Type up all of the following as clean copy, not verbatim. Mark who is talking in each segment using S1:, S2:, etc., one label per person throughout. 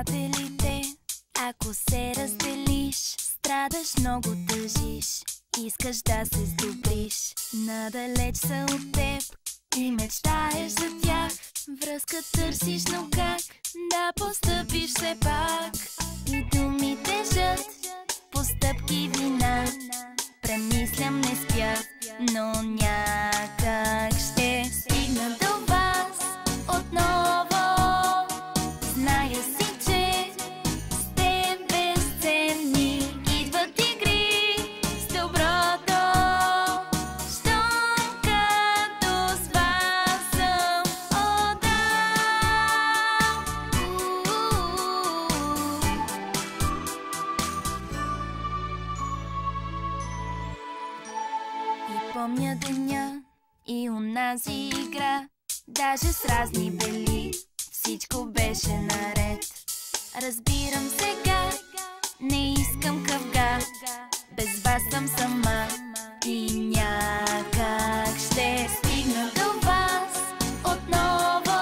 S1: приятелите. Ако се разделиш, страдаш, много тъжиш. Искаш да се сдобриш, надалеч са от теб и мечтаеш за тях. Връзка търсиш, но как да постъпиш все пак? И думи тежат, постъпки вина. Премислям, не спя, но някак ще стигна до вас отново. Зная си, че сте безценни. Идват игри с доброто, щом като с вас съм. О, да! И помня деня и онази игра, даже с разни бели всичко беше наред. Разбирам сега, не искам къвга, без вас съм сама и някак ще стигна до вас отново.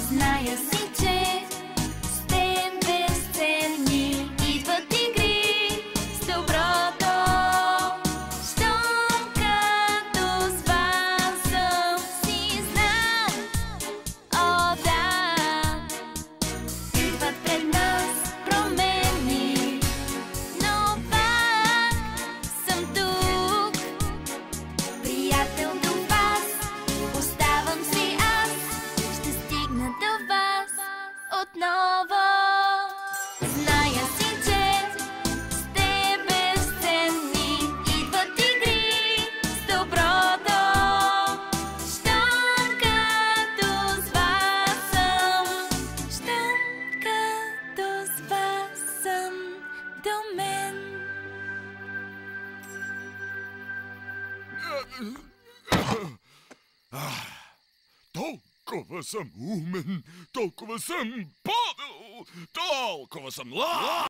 S1: Зная си, че сте безценни. Идват игри с доброто, щом като с вас съм. Си знам, о да, идват пред нас промени, но пак съм тук. Приятел до вас, оставам си аз. Ще стигна до вас отново. Зная си, че сте безценни. Идват игри с доброто, щом като с вас съм. Щом като с вас съм до мен.
S2: Толкова съм умен, толкова съм подъл, толкова съм